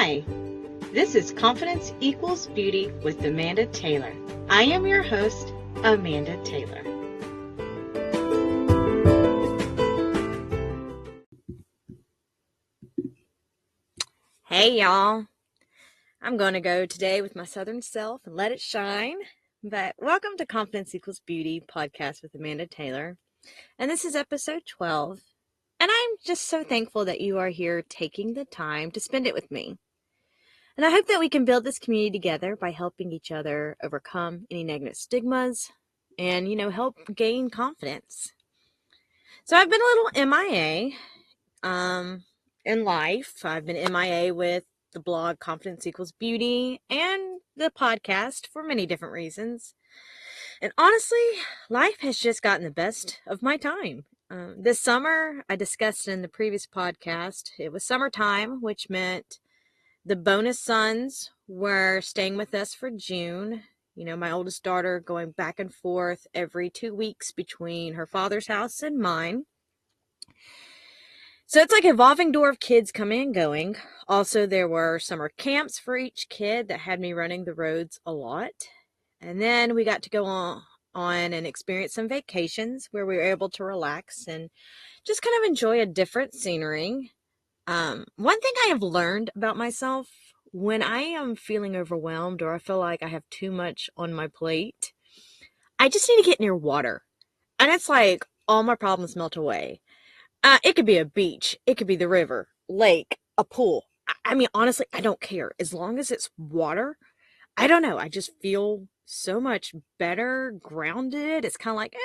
Hi, this is Confidence Equals Beauty with Amanda Taylor. I am your host, Amanda Taylor. Hey y'all, I'm going to go today with my southern self and let it shine. But welcome to Confidence Equals Beauty podcast with Amanda Taylor. And this is episode 12. And I'm just so thankful that you are here taking the time to spend it with me. And I hope that we can build this community together by helping each other overcome any negative stigmas and, help gain confidence. So I've been a little MIA in life. I've been MIA with the blog Confidence Equals Beauty and the podcast for many different reasons. And honestly, life has just gotten the best of my time. This summer, I discussed in the previous podcast, it was summertime, which meant the bonus sons were staying with us for June. My oldest daughter going back and forth every 2 weeks between her father's house and mine. So it's like an evolving door of kids coming and going. Also, there were summer camps for each kid that had me running the roads a lot. And then we got to go on and experience some vacations where we were able to relax and just kind of enjoy a different scenery. One thing I have learned about myself, when I am feeling overwhelmed or I feel like I have too much on my plate, I just need to get near water. And it's like all my problems melt away. It could be a beach. It could be the river, lake, a pool. I mean, honestly, I don't care. As long as it's water, I don't know. I just feel so much better, grounded. It's kind of like,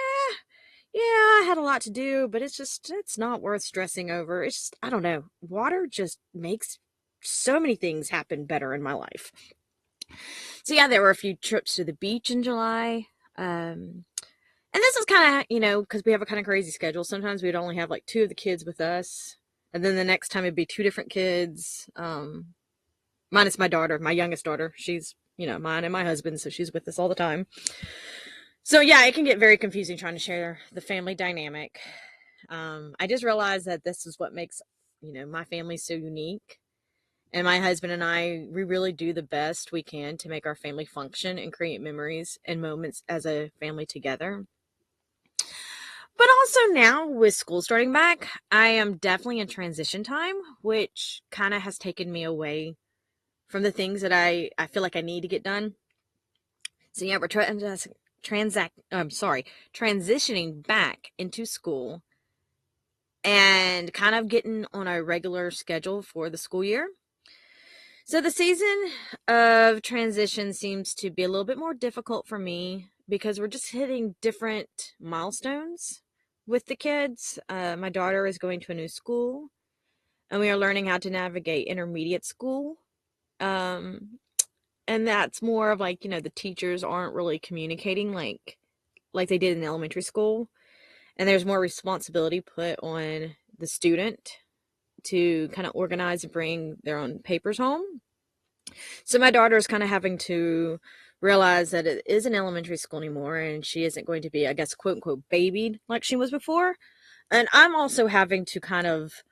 yeah, I had a lot to do, but it's not worth stressing over. It's just, I don't know. Water just makes so many things happen better in my life. So yeah, there were a few trips to the beach in July. And this is kind of, because we have a kind of crazy schedule. Sometimes we'd only have like 2 of the kids with us. And then the next time it'd be 2 different kids. Minus my daughter, my youngest daughter. She's, mine and my husband. So she's with us all the time. So yeah, it can get very confusing trying to share the family dynamic. I just realized that this is what makes, my family so unique. And my husband and I, we really do the best we can to make our family function and create memories and moments as a family together. But also now with school starting back, I am definitely in transition time, which kind of has taken me away from the things that I feel like I need to get done. So yeah, we're transitioning back into school and kind of getting on a regular schedule for the school year. So the season of transition seems to be a little bit more difficult for me because we're just hitting different milestones with the kids. My daughter is going to a new school and we are learning how to navigate intermediate school. And that's more of like, the teachers aren't really communicating like they did in elementary school. And there's more responsibility put on the student to kind of organize and bring their own papers home. So my daughter is kind of having to realize that it isn't elementary school anymore and she isn't going to be, I guess, quote unquote, babied like she was before. And I'm also having to kind of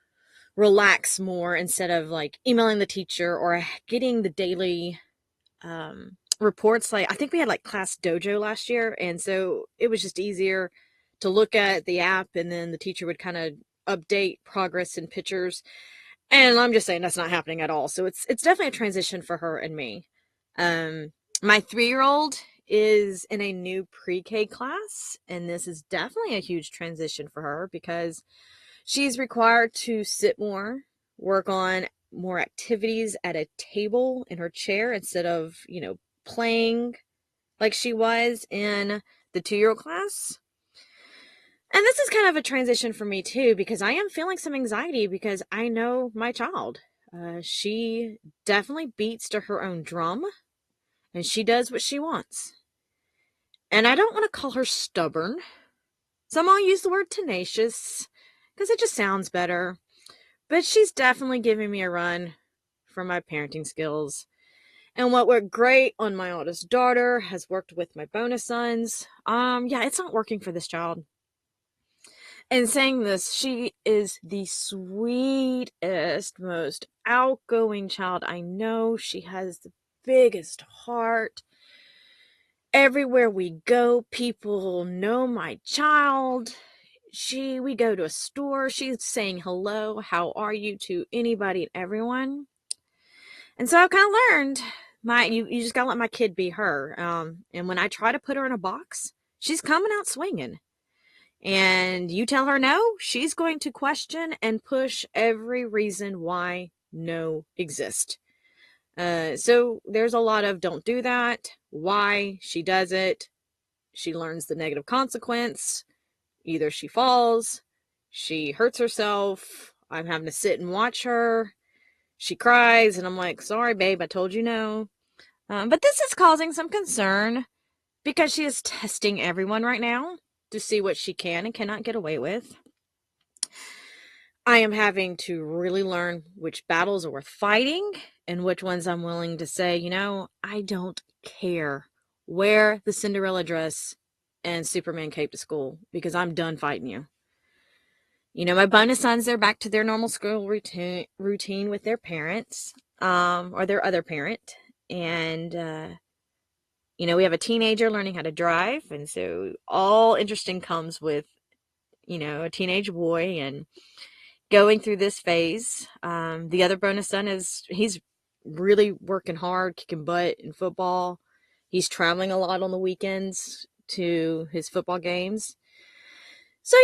relax more instead of like emailing the teacher or getting the daily reports. Like I think we had like Class Dojo last year. And so it was just easier to look at the app and then the teacher would kind of update progress and pictures. And I'm just saying that's not happening at all. So it's definitely a transition for her and me. My 3-year-old is in a new pre-K class, and this is definitely a huge transition for her because she's required to sit more, work on more activities at a table in her chair instead of, playing like she was in the 2-year-old class. And this is kind of a transition for me too, because I am feeling some anxiety because I know my child. She definitely beats to her own drum and she does what she wants. And I don't want to call her stubborn. Some will use the word tenacious because it just sounds better. But she's definitely giving me a run for my parenting skills. And what worked great on my oldest daughter has worked with my bonus sons. Yeah, it's not working for this child. And saying this, she is the sweetest, most outgoing child I know. She has the biggest heart. Everywhere we go, people know my child. We go to a store, she's saying hello, how are you to anybody and everyone. And so I've kind of learned you just gotta let my kid be her. And when I try to put her in a box, she's coming out swinging. And you tell her no, she's going to question and push every reason why no exists. So there's a lot of don't do that, why she does it. She learns the negative consequence. Either she falls, she hurts herself, I'm having to sit and watch her, she cries, and I'm like, sorry, babe, I told you no. But this is causing some concern because she is testing everyone right now to see what she can and cannot get away with. I am having to really learn which battles are worth fighting and which ones I'm willing to say, I don't care. Wear the Cinderella dress and Superman cape to school because I'm done fighting you. My bonus sons, they're back to their normal school routine with their parents, or their other parent. And, we have a teenager learning how to drive. And so all interesting comes with, a teenage boy and going through this phase. The other bonus son he's really working hard, kicking butt in football. He's traveling a lot on the weekends to his football games. So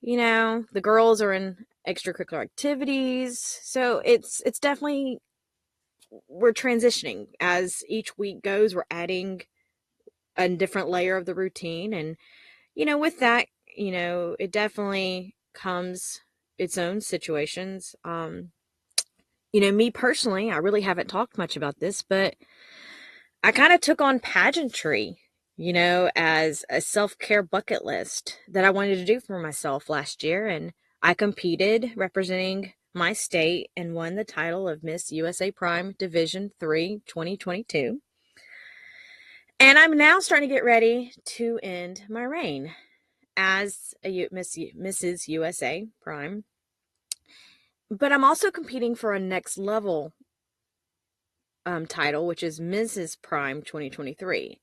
the girls are in extracurricular activities. So it's definitely, we're transitioning as each week goes. We're adding a different layer of the routine. And, with that, it definitely comes its own situations. Me personally, I really haven't talked much about this, but I kind of took on pageantry, as a self-care bucket list that I wanted to do for myself last year. And I competed representing my state and won the title of Miss USA Prime Division 3 2022. And I'm now starting to get ready to end my reign as a Mrs. USA Prime. But I'm also competing for a next level title, which is Mrs. Prime 2023.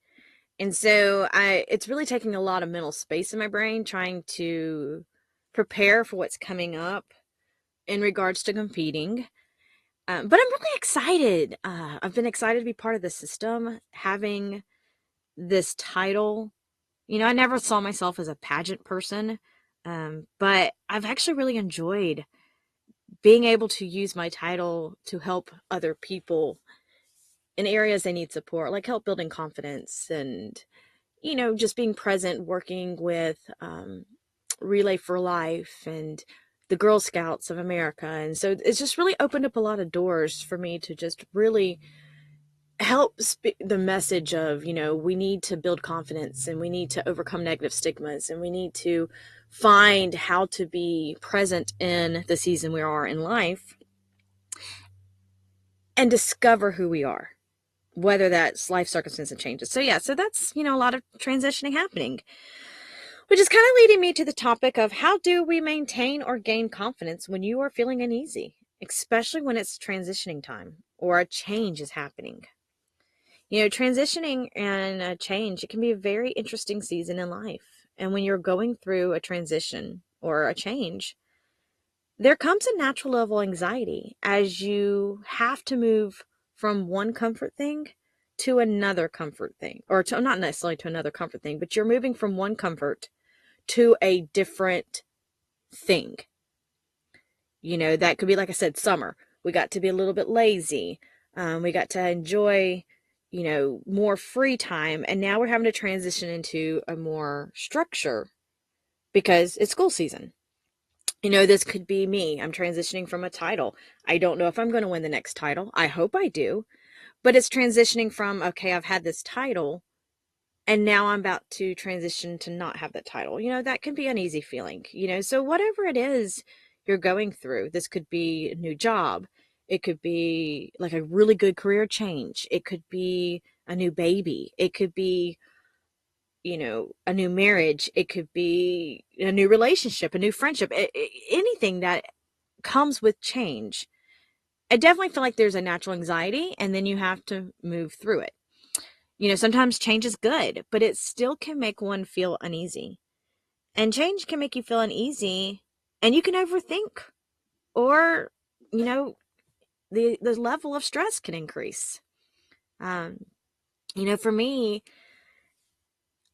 And so it's really taking a lot of mental space in my brain trying to prepare for what's coming up in regards to competing. But I'm really excited. I've been excited to be part of the system, having this title. I never saw myself as a pageant person, but I've actually really enjoyed being able to use my title to help other people in areas they need support, like help building confidence and, just being present, working with Relay for Life and the Girl Scouts of America. And so it's just really opened up a lot of doors for me to just really help speak the message of, we need to build confidence and we need to overcome negative stigmas and we need to find how to be present in the season we are in life and discover who we are, whether that's life circumstances and changes. So that's, a lot of transitioning happening, which is kind of leading me to the topic of how do we maintain or gain confidence when you are feeling uneasy, especially when it's transitioning time or a change is happening. Transitioning and a change, it can be a very interesting season in life. And when you're going through a transition or a change, there comes a natural level of anxiety as you have to move from one comfort thing to another comfort thing, or to not necessarily to another comfort thing, but you're moving from one comfort to a different thing. That could be, like I said, summer. We got to be a little bit lazy. We got to enjoy, more free time. And now we're having to transition into a more structure because it's school season. This could be me. I'm transitioning from a title. I don't know if I'm going to win the next title. I hope I do. But it's transitioning from, okay, I've had this title, and now I'm about to transition to not have that title. That can be an easy feeling. So whatever it is you're going through, this could be a new job. It could be like a really good career change. It could be a new baby. It could be a new marriage. It could be a new relationship, a new friendship, anything that comes with change. I definitely feel like there's a natural anxiety, and then you have to move through it. Sometimes change is good, but it still can make one feel uneasy. And change can make you feel uneasy, and you can overthink, or, the level of stress can increase. Um, for me,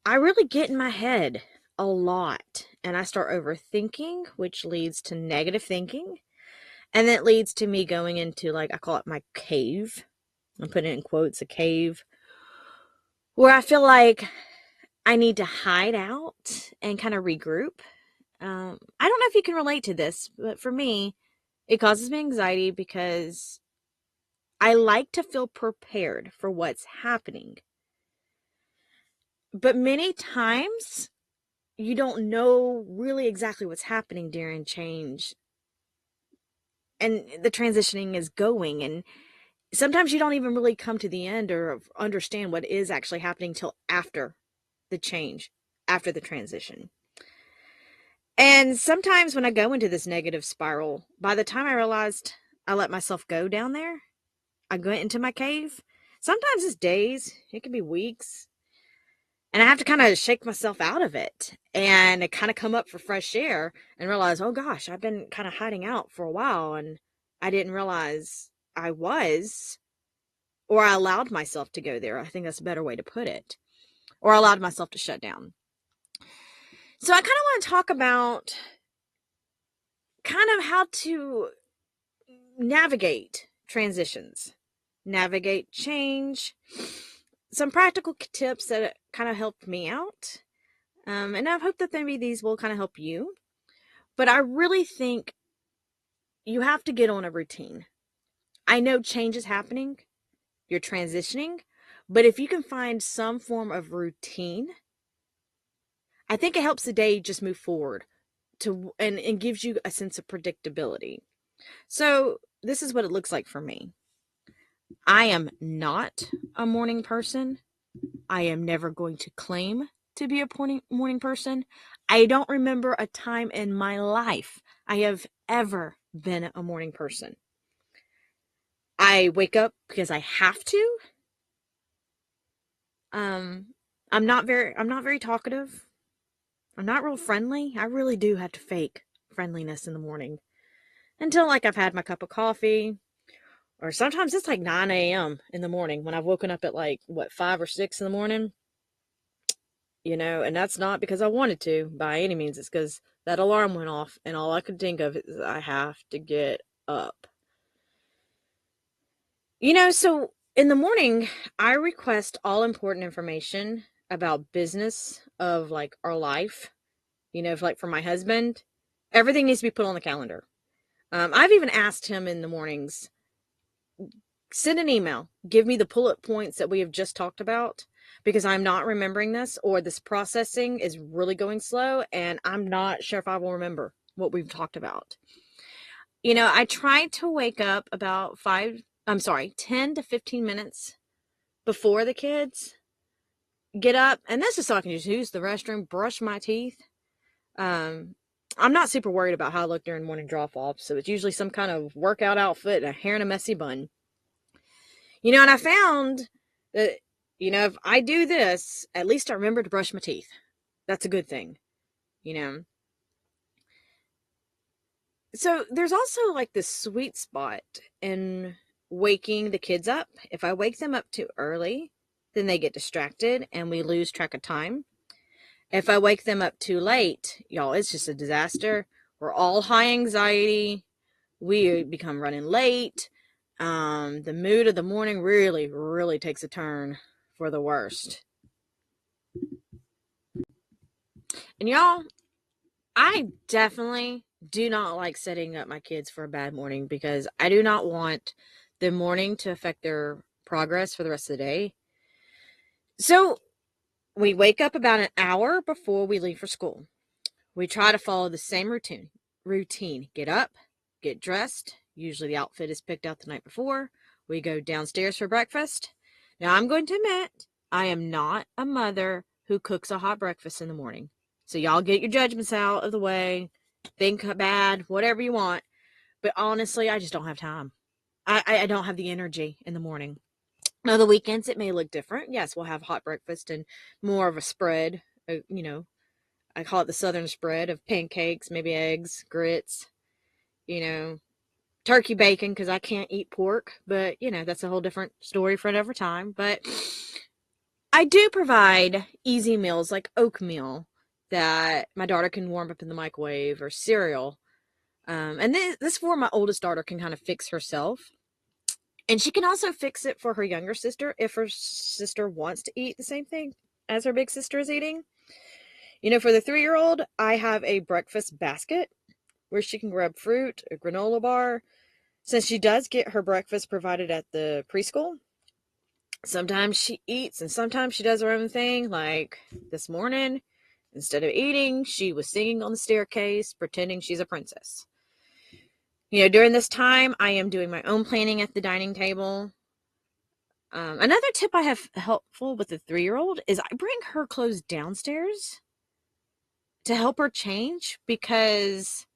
I really get in my head a lot, and I start overthinking, which leads to negative thinking. And that leads to me going into, like, I call it my cave. I'm putting it in quotes, a cave, where I feel like I need to hide out and kind of regroup. I don't know if you can relate to this, but for me, it causes me anxiety because I like to feel prepared for what's happening. But many times, you don't know really exactly what's happening during change. And the transitioning is going. And sometimes you don't even really come to the end or understand what is actually happening till after the change, after the transition. And sometimes when I go into this negative spiral, by the time I realized I let myself go down there, I went into my cave. Sometimes it's days, it can be weeks. And I have to kind of shake myself out of it and kind of come up for fresh air and realize, oh gosh, I've been kind of hiding out for a while and I didn't realize I was, or I allowed myself to go there. I think that's a better way to put it. Or I allowed myself to shut down. So I kind of want to talk about kind of how to navigate transitions, navigate change, some practical tips that kind of helped me out. And I hope that maybe these will kind of help you. But I really think you have to get on a routine. I know change is happening, you're transitioning, but if you can find some form of routine, I think it helps the day just move forward and gives you a sense of predictability. So this is what it looks like for me. I am not a morning person. I am never going to claim to be a morning person. I don't remember a time in my life I have ever been a morning person. I wake up because I have to. Um, I'm not very talkative. I'm not real friendly. I really do have to fake friendliness in the morning until, like, I've had my cup of coffee, or sometimes it's like 9 a.m. in the morning when I've woken up at, like, 5 or 6 in the morning. And that's not because I wanted to by any means. It's because that alarm went off and all I could think of is I have to get up. So in the morning, I request all important information about business of, like, our life. If, like, for my husband, everything needs to be put on the calendar. I've even asked him in the mornings, send an email, give me the bullet points that we have just talked about, because I'm not remembering this, or this processing is really going slow and I'm not sure if I will remember what we've talked about. I try to wake up about 10 to 15 minutes before the kids get up. And that's just so I can just use the restroom, brush my teeth. I'm not super worried about how I look during morning drop off. So it's usually some kind of workout outfit and a hair and a messy bun. And I found that, if I do this, at least I remember to brush my teeth. That's a good thing, you know. So there's also, like, this sweet spot in waking the kids up. If I wake them up too early, then they get distracted and we lose track of time. If I wake them up too late, y'all, it's just a disaster. We're all high anxiety. We become running late. The mood of the morning really, really takes a turn for the worst. And y'all, I definitely do not like setting up my kids for a bad morning because I do not want the morning to affect their progress for the rest of the day. So we wake up about an hour before we leave for school. We try to follow the same routine. Get up, get dressed. Usually the outfit is picked out the night before. We go downstairs for breakfast. Now I'm going to admit, I am not a mother who cooks a hot breakfast in the morning. So y'all get your judgments out of the way. Think bad, whatever you want. But honestly, I just don't have time. I don't have the energy in the morning. Now, the weekends, it may look different. Yes, we'll have hot breakfast and more of a spread. I call it the southern spread of pancakes, maybe eggs, grits, you know, turkey bacon because I can't eat pork. But, that's a whole different story for another time. But I do provide easy meals like oatmeal that my daughter can warm up in the microwave, or cereal. And this for my oldest daughter can kind of fix herself. And she can also fix it for her younger sister if her sister wants to eat the same thing as her big sister is eating. For the 3-year-old, I have a breakfast basket where she can grab fruit, a granola bar. Since she does get her breakfast provided at the preschool, sometimes she eats and sometimes she does her own thing. Like this morning, instead of eating, she was singing on the staircase, pretending she's a princess. During this time, I am doing my own planning at the dining table. Another tip I have helpful with the 3-year-old is I bring her clothes downstairs to help her change, because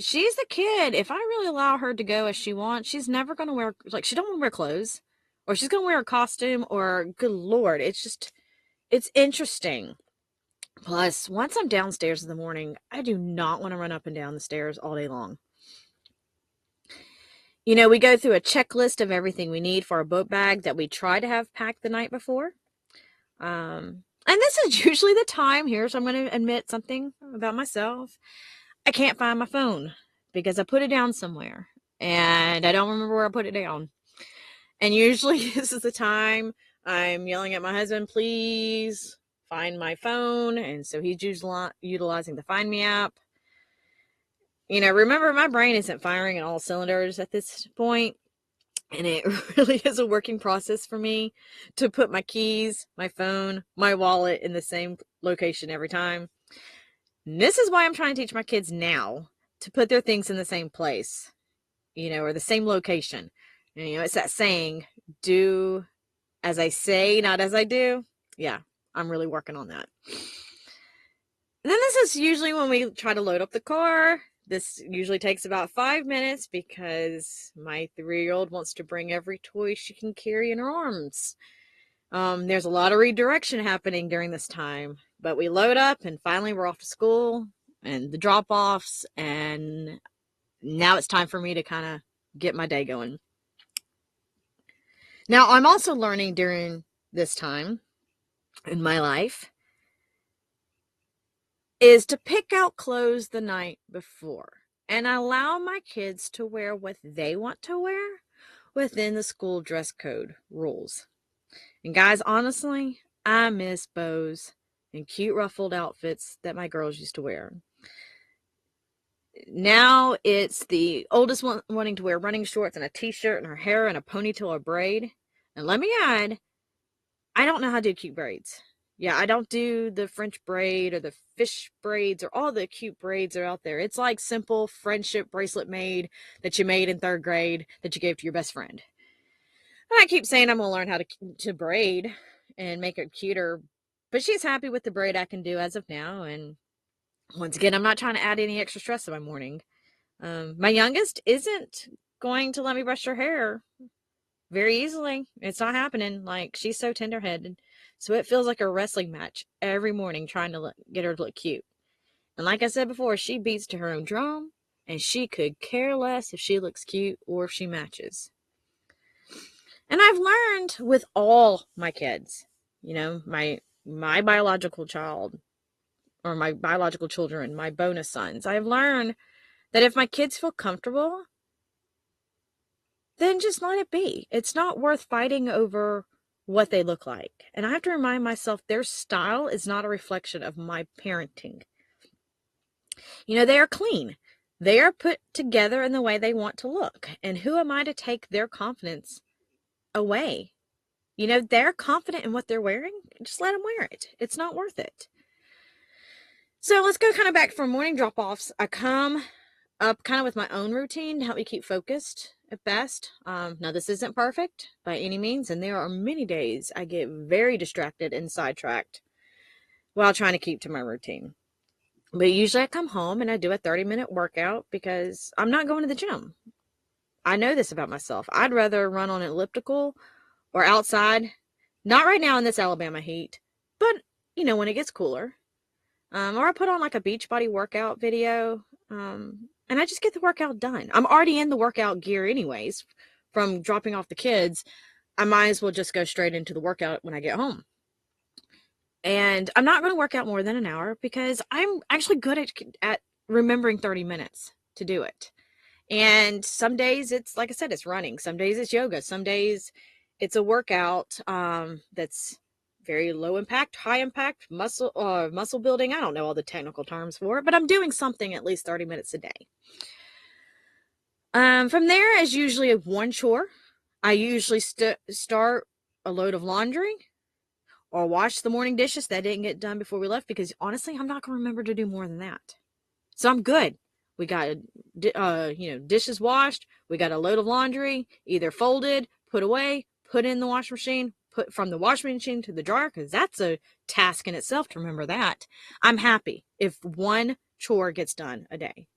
she's the kid. If I really allow her to go as she wants, she's never going to wear, she don't want to wear clothes, or she's going to wear a costume, or good Lord, it's interesting. Plus, once I'm downstairs in the morning, I do not want to run up and down the stairs all day long. We go through a checklist of everything we need for our boat bag that we try to have packed the night before. And this is usually the time here, so I'm going to admit something about myself. I can't find my phone because I put it down somewhere and I don't remember where I put it down. And usually this is the time I'm yelling at my husband, please find my phone. And so he's utilizing the Find Me app. Remember, my brain isn't firing on all cylinders at this point. And it really is a working process for me to put my keys, my phone, my wallet in the same location every time. And this is why I'm trying to teach my kids now to put their things in the same place, or the same location. And, it's that saying, do as I say, not as I do. Yeah, I'm really working on that. And then this is usually when we try to load up the car. This usually takes about 5 minutes because my 3-year-old wants to bring every toy she can carry in her arms. There's a lot of redirection happening during this time, but we load up and finally we're off to school and the drop-offs, and now it's time for me to kind of get my day going. Now, I'm also learning during this time in my life is to pick out clothes the night before and allow my kids to wear what they want to wear within the school dress code rules. And guys, honestly, I miss bows and cute ruffled outfits that my girls used to wear. Now it's the oldest one wanting to wear running shorts and a t-shirt and her hair in a ponytail or braid. And let me add, I don't know how to do cute braids. Yeah, I don't do the French braid or the fish braids or all the cute braids that are out there. It's like simple friendship bracelet made that you made in 3rd grade that you gave to your best friend. And I keep saying I'm going to learn how to braid and make it cuter. But she's happy with the braid I can do as of now. And once again, I'm not trying to add any extra stress to my morning. My youngest isn't going to let me brush her hair very easily. It's not happening. Like, she's so tender-headed. So it feels like a wrestling match every morning trying to get her to look cute. And like I said before, she beats to her own drum, and she could care less if she looks cute or if she matches. And I've learned with all my kids, my biological child, or my biological children, my bonus sons, I've learned that if my kids feel comfortable, then just let it be. It's not worth fighting over what they look like. And I have to remind myself their style is not a reflection of my parenting. They are clean. They are put together in the way they want to look. And who am I to take their confidence away? They're confident in what they're wearing. Just let them wear it. It's not worth it. So let's go kind of back from morning drop-offs. I come up kind of with my own routine to help me keep focused at best. Now, this isn't perfect by any means, and there are many days I get very distracted and sidetracked. while trying to keep to my routine. But usually I come home and I do a 30-minute workout because I'm not going to the gym. I know this about myself. I'd rather run on an elliptical or outside. Not right now in this Alabama heat, but when it gets cooler. Or I put on like a Beachbody workout video, and I just get the workout done. I'm already in the workout gear anyways from dropping off the kids. I might as well just go straight into the workout when I get home. And I'm not going to work out more than an hour because I'm actually good at remembering 30 minutes to do it. And some days it's, like I said, it's running. Some days it's yoga. Some days it's a workout that's very low impact, high impact, muscle building. I don't know all the technical terms for it, but I'm doing something at least 30 minutes a day. From there is usually one chore. I usually start a load of laundry or wash the morning dishes that didn't get done before we left, because honestly, I'm not going to remember to do more than that. So I'm good. We got, dishes washed. We got a load of laundry, either folded, put away, put in the washing machine, put from the washing machine to the dryer, because that's a task in itself to remember that. I'm happy if one chore gets done a day.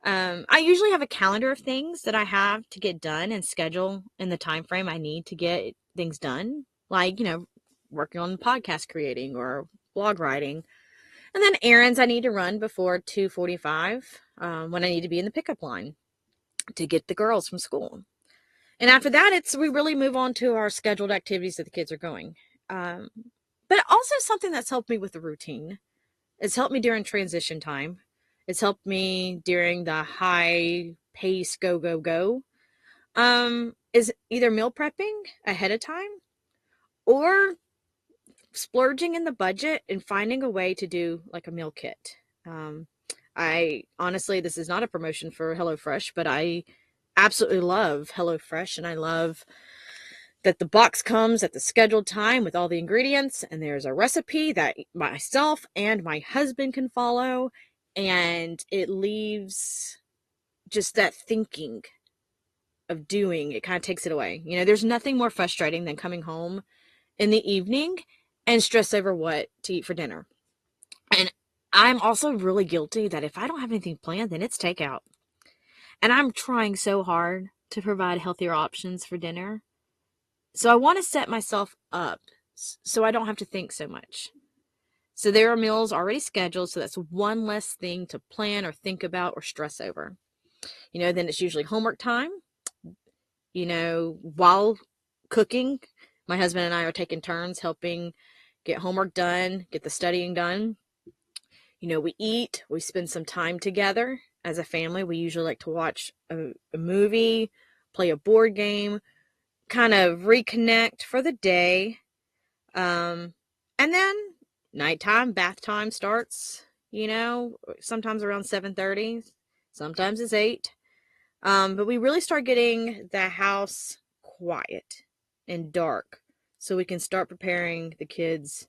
I usually have a calendar of things that I have to get done and schedule in the time frame I need to get things done, like, working on podcast creating or blog writing. And then errands I need to run before 2:45 when I need to be in the pickup line to get the girls from school. And after that, we really move on to our scheduled activities that the kids are going. But also something that's helped me with the routine. It's helped me during transition time. It's helped me during the high pace go, go, go. Is either meal prepping ahead of time or splurging in the budget and finding a way to do like a meal kit. I honestly, this is not a promotion for HelloFresh, but I absolutely love HelloFresh, and I love that the box comes at the scheduled time with all the ingredients, and there's a recipe that myself and my husband can follow, and it leaves just that thinking of doing. It kind of takes it away. There's nothing more frustrating than coming home in the evening and stress over what to eat for dinner. And I'm also really guilty that if I don't have anything planned, then it's takeout. And I'm trying so hard to provide healthier options for dinner. So I want to set myself up so I don't have to think so much. So there are meals already scheduled, so that's one less thing to plan or think about or stress over. Then it's usually homework time. While cooking, my husband and I are taking turns helping get homework done, get the studying done. We eat, we spend some time together as a family. We usually like to watch a movie, play a board game, kind of reconnect for the day. And then nighttime, bath time starts, sometimes around 7:30, sometimes it's 8. But we really start getting the house quiet and dark so we can start preparing the kids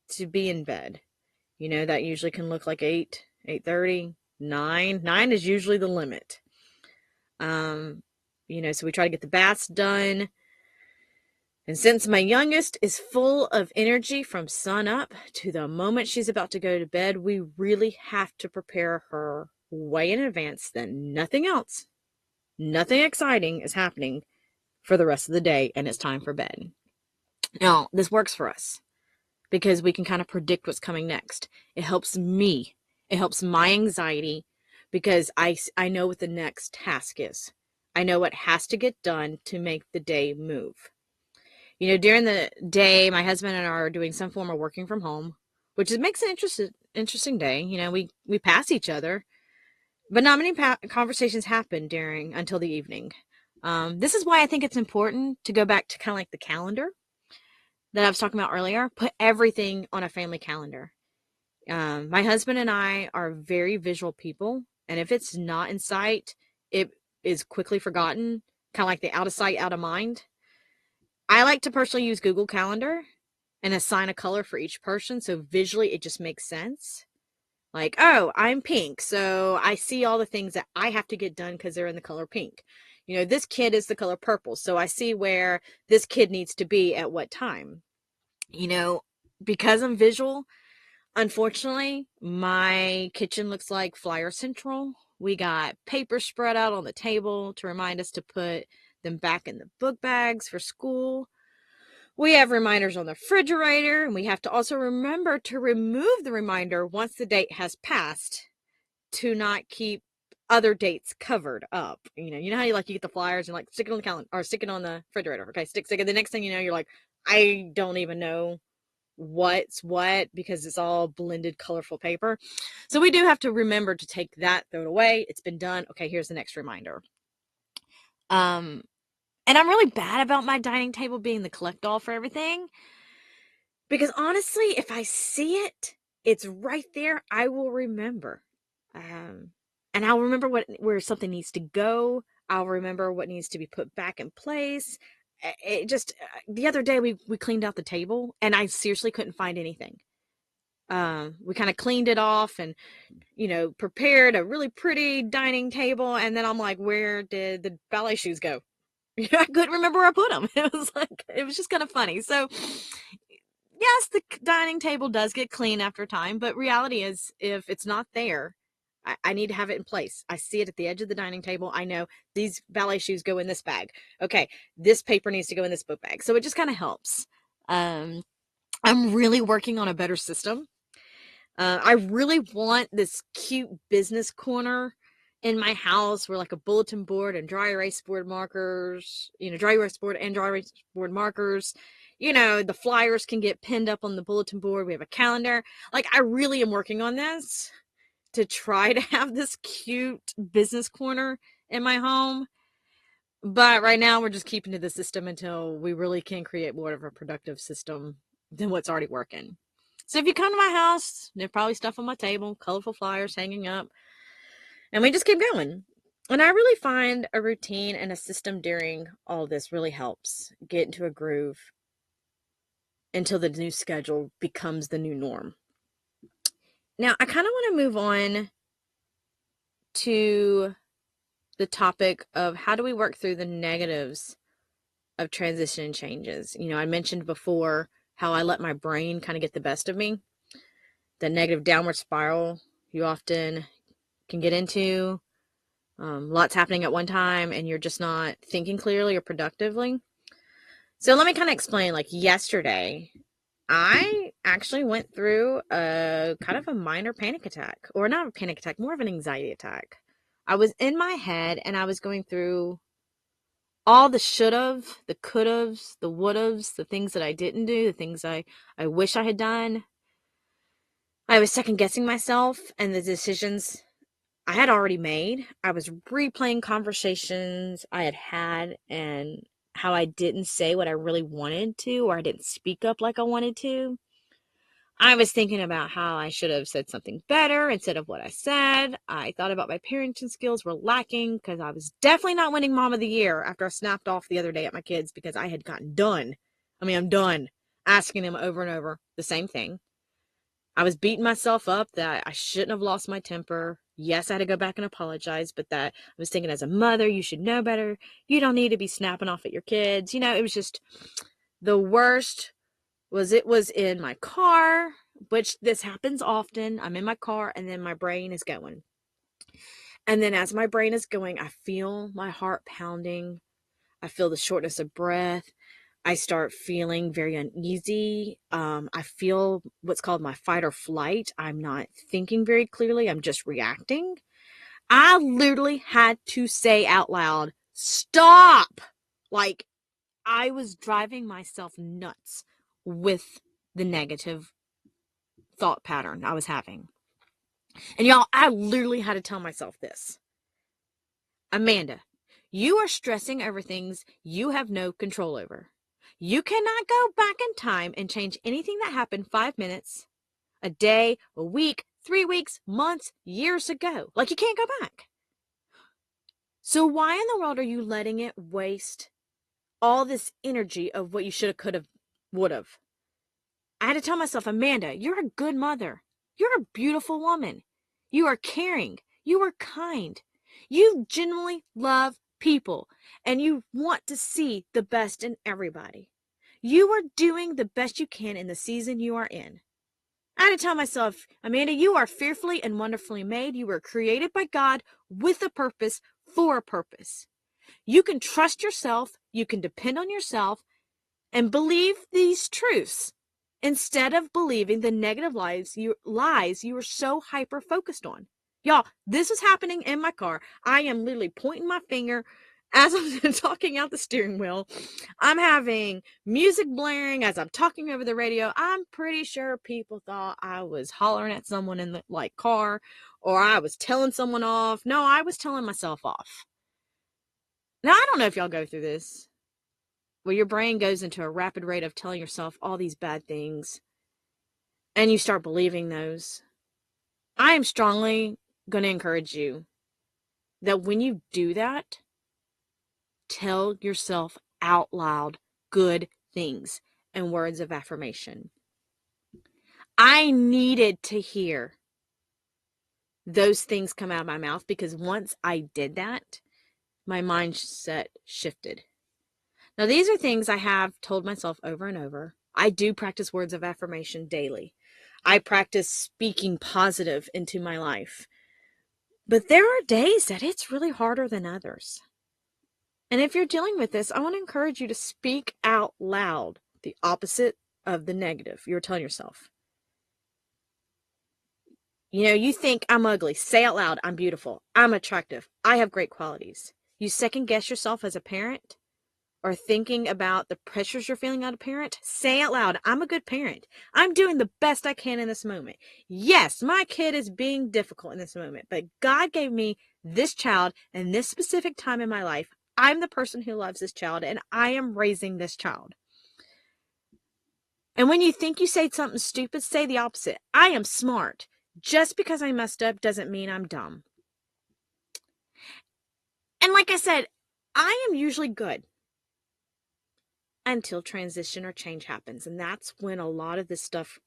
to be in bed. That usually can look like 8, 8:30, 9. 9 is usually the limit. So we try to get the baths done. And since my youngest is full of energy from sun up to the moment she's about to go to bed, we really have to prepare her way in advance that nothing else, nothing exciting is happening for the rest of the day, and it's time for bed. Now, this works for us because we can kind of predict what's coming next. It helps me. It helps my anxiety because I know what the next task is. I know what has to get done to make the day move. During the day, my husband and I are doing some form of working from home, which makes an interesting day. We pass each other, but not many conversations happen until the evening. This is why I think it's important to go back to kind of like the calendar that I was talking about earlier. Put everything on a family calendar. My husband and I are very visual people, and if it's not in sight, it is quickly forgotten, kind of like the out of sight, out of mind. I like to personally use Google Calendar and assign a color for each person, so visually it just makes sense. Like, oh, I'm pink, so I see all the things that I have to get done because they're in the color pink. This kid is the color purple, so I see where this kid needs to be at what time. Because I'm visual, Unfortunately, my kitchen looks like Flyer Central. We got paper spread out on the table to remind us to put them back in the book bags for school. We have reminders on the refrigerator, and we have to also remember to remove the reminder once the date has passed to not keep other dates covered up. You know how you get the flyers and stick it on the calendar or stick it on the refrigerator. Okay, stick it. The next thing you know, you're like, I don't even know what's what because it's all blended, colorful paper. So we do have to remember to take that, throw it away. It's been done. Okay, here's the next reminder. And I'm really bad about my dining table being the collect all for everything. Because honestly, if I see it, it's right there, I will remember. And I'll remember where something needs to go. I'll remember what needs to be put back in place. It just the other day we cleaned out the table and I seriously couldn't find anything. We kind of cleaned it off and prepared a really pretty dining table, and then I'm like, where did the ballet shoes go? I couldn't remember where I put them. It was just kind of funny. So yes, the dining table does get clean after time, but reality is if it's not there, I need to have it in place. I see it at the edge of the dining table. I know these ballet shoes go in this bag. Okay, this paper needs to go in this book bag. So it just kind of helps. I'm really working on a better system. I really want this cute business corner in my house where a bulletin board and dry erase board markers, dry erase board and dry erase board markers, the flyers can get pinned up on the bulletin board. We have a calendar. I really am working on this to try to have this cute business corner in my home. But right now we're just keeping to the system until we really can create more of a productive system than what's already working. So if you come to my house, there's probably stuff on my table, colorful flyers hanging up, and we just keep going. And I really find a routine and a system during all this really helps get into a groove until the new schedule becomes the new norm. Now, I kind of want to move on to the topic of how do we work through the negatives of transition and changes. I mentioned before how I let my brain kind of get the best of me. The negative downward spiral you often can get into. Lots happening at one time and you're just not thinking clearly or productively. So let me kind of explain. Yesterday, I actually went through a kind of a minor panic attack, or not a panic attack, more of an anxiety attack. I was in my head and I was going through all the should-have, the could-haves, the would-haves, the things that I didn't do, the things I wish I had done. I was second-guessing myself and the decisions I had already made. I was replaying conversations I had had and how I didn't say what I really wanted to, or I didn't speak up like I wanted to. I was thinking about how I should have said something better instead of what I said. I thought about my parenting skills were lacking because I was definitely not winning Mom of the Year after I snapped off the other day at my kids because I had gotten done. I'm done asking them over and over the same thing. I was beating myself up that I shouldn't have lost my temper. Yes, I had to go back and apologize, but that I was thinking as a mother, you should know better. You don't need to be snapping off at your kids. It was just the worst. It was in my car, which this happens often. I'm in my car and then my brain is going. And then as my brain is going, I feel my heart pounding. I feel the shortness of breath. I start feeling very uneasy. I feel what's called my fight or flight. I'm not thinking very clearly. I'm just reacting. I literally had to say out loud, stop! I was driving myself nuts with the negative thought pattern I was having. And y'all, I literally had to tell myself this. Amanda, you are stressing over things you have no control over. You cannot go back in time and change anything that happened 5 minutes, a day, a week, 3 weeks, months, years ago. You can't go back. So why in the world are you letting it waste all this energy of what you should have, could have, would have? I had to tell myself, Amanda, you're a good mother. You're a beautiful woman. You are caring. You are kind. You genuinely love people and you want to see the best in everybody. You are doing the best you can in the season you are in. I had to tell myself, Amanda, you are fearfully and wonderfully made. You were created by God with a purpose, for a purpose. You can trust yourself. You can depend on yourself and believe these truths instead of believing the negative lies you were so hyper focused on. Y'all, this is happening in my car. I am literally pointing my finger as I'm talking out the steering wheel. I'm having music blaring as I'm talking over the radio. I'm pretty sure people thought I was hollering at someone in the car, or I was telling someone off. No, I was telling myself off. Now, I don't know if y'all go through this, where your brain goes into a rapid rate of telling yourself all these bad things, and you start believing those. I am strongly going to encourage you that when you do that, tell yourself out loud good things and words of affirmation. I needed to hear those things come out of my mouth, because once I did that, my mindset shifted. Now, these are things I have told myself over and over. I do practice words of affirmation daily. I practice speaking positive into my life. But there are days that it's really harder than others. And if you're dealing with this, I want to encourage you to speak out loud the opposite of the negative you're telling yourself. You think I'm ugly. Say out loud, I'm beautiful. I'm attractive. I have great qualities. You second guess yourself as a parent, or thinking about the pressures you're feeling as a parent. Say out loud, I'm a good parent. I'm doing the best I can in this moment. Yes, my kid is being difficult in this moment, but God gave me this child in this specific time in my life. I'm the person who loves this child, and I am raising this child. And when you think you say something stupid, say the opposite. I am smart. Just because I messed up doesn't mean I'm dumb. And like I said, I am usually good until transition or change happens. And that's when a lot of this stuff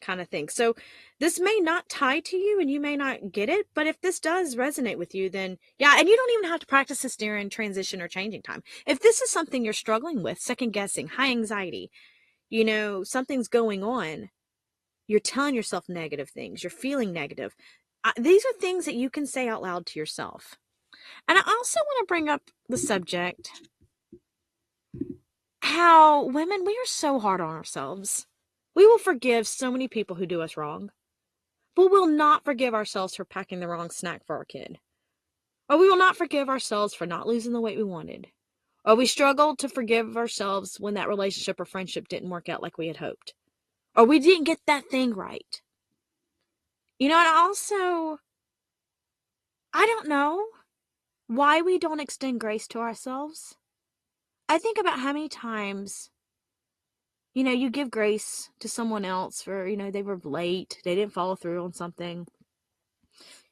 kind of thing. So this may not tie to you and you may not get it, but if this does resonate with you, then yeah, and you don't even have to practice this during transition or changing time. If this is something you're struggling with, second guessing, high anxiety, something's going on, you're telling yourself negative things, you're feeling negative. These are things that you can say out loud to yourself. And I also want to bring up the subject how women, we are so hard on ourselves. We will forgive so many people who do us wrong, but we'll not forgive ourselves for packing the wrong snack for our kid. Or we will not forgive ourselves for not losing the weight we wanted. Or we struggle to forgive ourselves when that relationship or friendship didn't work out like we had hoped. Or we didn't get that thing right. And also, I don't know why we don't extend grace to ourselves. I think about how many times, you give grace to someone else for, they were late, they didn't follow through on something.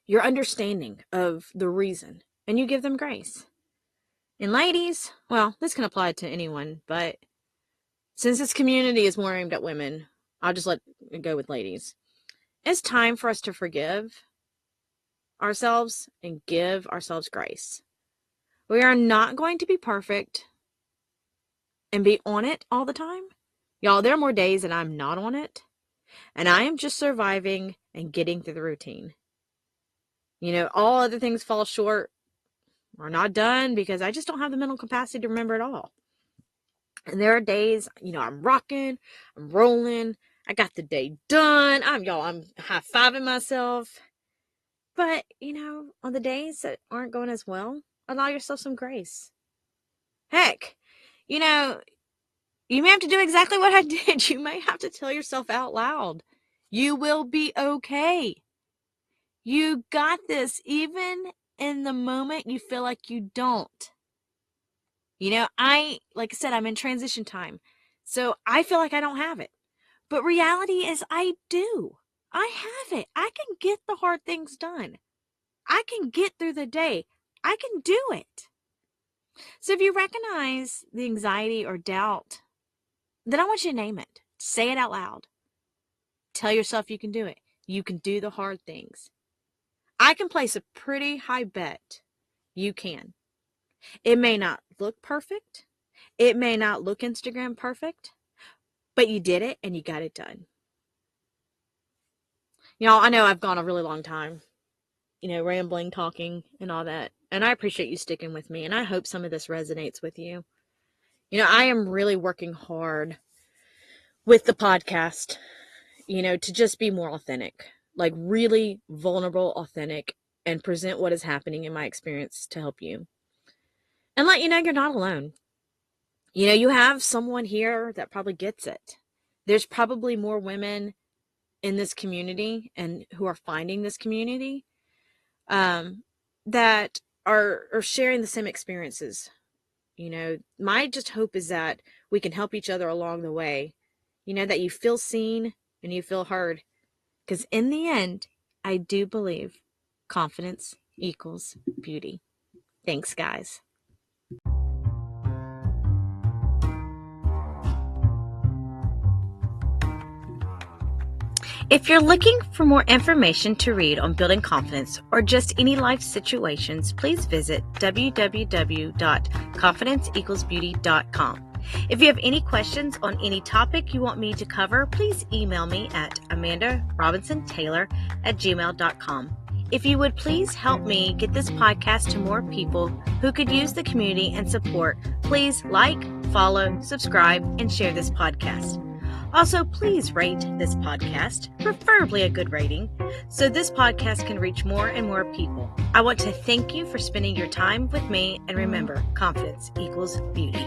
You're understanding of the reason, and you give them grace. And ladies, well, this can apply to anyone, but since this community is more aimed at women, I'll just let it go with ladies. It's time for us to forgive ourselves and give ourselves grace. We are not going to be perfect and be on it all the time. Y'all, there are more days that I'm not on it, and I am just surviving and getting through the routine. All other things fall short or not done because I just don't have the mental capacity to remember it all. And there are days, I'm rocking, I'm rolling, I got the day done. I'm high-fiving myself. But, on the days that aren't going as well, allow yourself some grace. Heck, you may have to do exactly what I did. You may have to tell yourself out loud, you will be okay. You got this, even in the moment you feel like you don't. Like I said, I'm in transition time. So I feel like I don't have it. But reality is I do. I have it. I can get the hard things done. I can get through the day. I can do it. So if you recognize the anxiety or doubt, then I want you to name it. Say it out loud. Tell yourself you can do it. You can do the hard things. I can place a pretty high bet you can. It may not look perfect. It may not look Instagram perfect, but you did it and you got it done. Y'all, I know I've gone a really long time, rambling, talking, and all that. And I appreciate you sticking with me. And I hope some of this resonates with you. I am really working hard with the podcast, to just be more authentic, like really vulnerable, authentic, and present what is happening in my experience to help you. And let you know you're not alone. You have someone here that probably gets it. There's probably more women in this community and who are finding this community that are sharing the same experiences. My just hope is that we can help each other along the way, that you feel seen and you feel heard. Because in the end, I do believe confidence equals beauty. Thanks, guys. If you're looking for more information to read on building confidence or just any life situations, please visit www.confidenceequalsbeauty.com. If you have any questions on any topic you want me to cover, please email me at amandarobinsontaylor@gmail.com. If you would please help me get this podcast to more people who could use the community and support, please like, follow, subscribe, and share this podcast. Also, please rate this podcast, preferably a good rating, so this podcast can reach more and more people. I want to thank you for spending your time with me, and remember, confidence equals beauty.